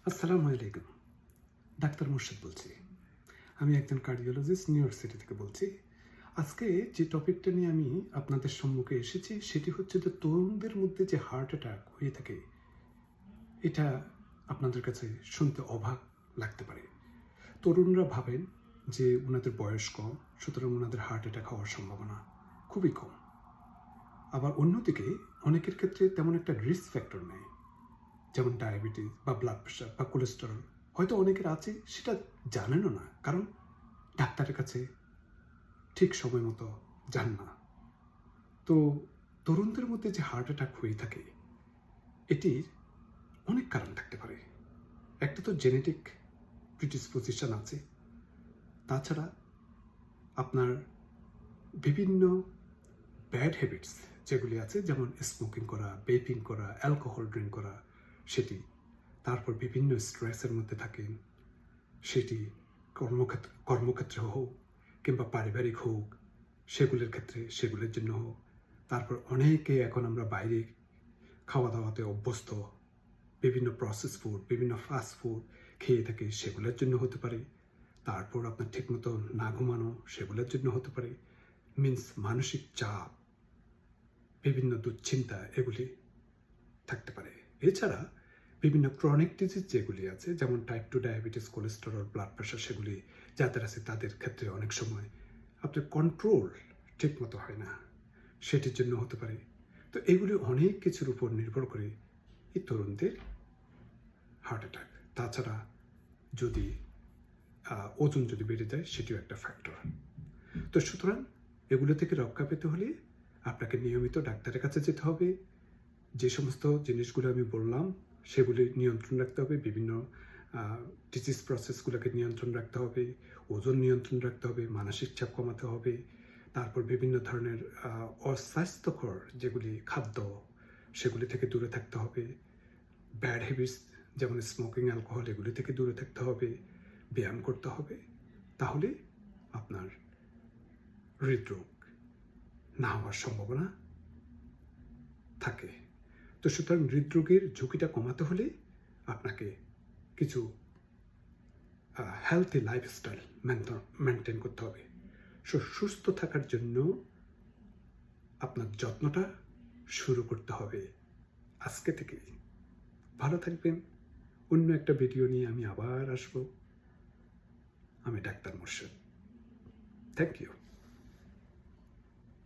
আসসালামু আলাইকুম। ডাক্তার মুর্শিদ বলছি। আমি একজন কার্ডিওলজিস্ট নিউ ইয়র্ক সিটি থেকে বলছি। আজকে যে টপিকটা নিয়ে আমি আপনাদের সম্মুখে এসেছি সেটি হচ্ছে যে তরুণদের মধ্যে যে হার্ট অ্যাটাক হয়ে থাকে, এটা আপনাদের কাছে শুনতে অবাক লাগতে পারে। তরুণরা ভাবেন যে ওনাদের বয়স কম, সুতরাং ওনাদের হার্ট অ্যাটাক হওয়ার সম্ভাবনা খুবই কম। আবার অন্যদিকে অনেকের ক্ষেত্রে তেমন একটা রিস্ক ফ্যাক্টর নেই, যেমন ডায়াবেটিস বা ব্লাড প্রেশার বা কোলেস্টেরল হয়তো অনেকের আছে, সেটা জানেনও না, কারণ ডাক্তারের কাছে ঠিক সময় মতো যান না। তো তরুণদের মধ্যে যে হার্ট অ্যাটাক হয়ে থাকে, এটির অনেক কারণ থাকতে পারে। একটা তো জেনেটিক প্রিডিসপোজিশন আছে, তাছাড়া আপনার বিভিন্ন ব্যাড হ্যাবিটস যেগুলি আছে, যেমন স্মোকিং করা, বেপিং করা, অ্যালকোহল ড্রিঙ্ক করা, সেটি, তারপর বিভিন্ন স্ট্রেসের মধ্যে থাকেন, সেটি কর্মক্ষেত্রে হোক কিংবা পারিবারিক হোক, সেগুলোর ক্ষেত্রে সেগুলোর জন্য হোক। তারপর অনেকে এখন আমরা বাইরে খাওয়া দাওয়াতে অভ্যস্ত, বিভিন্ন প্রসেস ফুড, বিভিন্ন ফাস্ট ফুড খেয়ে থাকি, সেগুলোর জন্য হতে পারে। তারপর আপনার ঠিকমতো না ঘুমানো, সেগুলোর জন্য হতে পারে। মানসিক চাপ, বিভিন্ন দুশ্চিন্তা, এগুলি থাকতে পারে। এছাড়া বিভিন্ন ক্রনিক ডিজিজ যেগুলি আছে, যেমন type 2 diabetes, cholesterol, blood pressure, সেগুলি যাদের আছে তাদের ক্ষেত্রে অনেক সময় আপনার কন্ট্রোল ঠিকমতো হয় না, সেটির জন্য হতে পারে। তো এগুলি অনেক কিছুর উপর নির্ভর করে এই তরুণদের হার্ট অ্যাটাক। তাছাড়া যদি ওজন যদি বেড়ে যায়, সেটিও একটা ফ্যাক্টর। তো সুতরাং এগুলো থেকে রক্ষা পেতে হলে আপনাকে নিয়মিত ডাক্তারের কাছে যেতে হবে। যে সমস্ত জিনিসগুলো আমি বললাম সেগুলি নিয়ন্ত্রণ রাখতে হবে, বিভিন্ন ডিজিজ প্রসেসগুলোকে নিয়ন্ত্রণ রাখতে হবে, ওজন নিয়ন্ত্রণ রাখতে হবে, মানসিক চাপ কমাতে হবে। তারপর বিভিন্ন ধরনের অস্বাস্থ্যকর যেগুলি খাদ্য, সেগুলি থেকে দূরে থাকতে হবে। ব্যাড হ্যাবিটস যেমন স্মোকিং, অ্যালকোহল, এগুলি থেকে দূরে থাকতে হবে। ব্যায়াম করতে হবে, তাহলে আপনার হৃদরোগ না হওয়ার সম্ভাবনা থাকে। তো সুতরাং হৃদরোগের ঝুঁকিটা কমাতে হলে আপনাকে কিছু হেলথি লাইফস্টাইল মেনটেন করতে হবে। সুস্থ থাকার জন্য আপনার যত্নটা শুরু করতে হবে আজকে থেকেই। ভালো থাকবেন। অন্য একটা ভিডিও নিয়ে আমি আবার আসবো। আমি ডাক্তার মুর্শিদ। Thank you.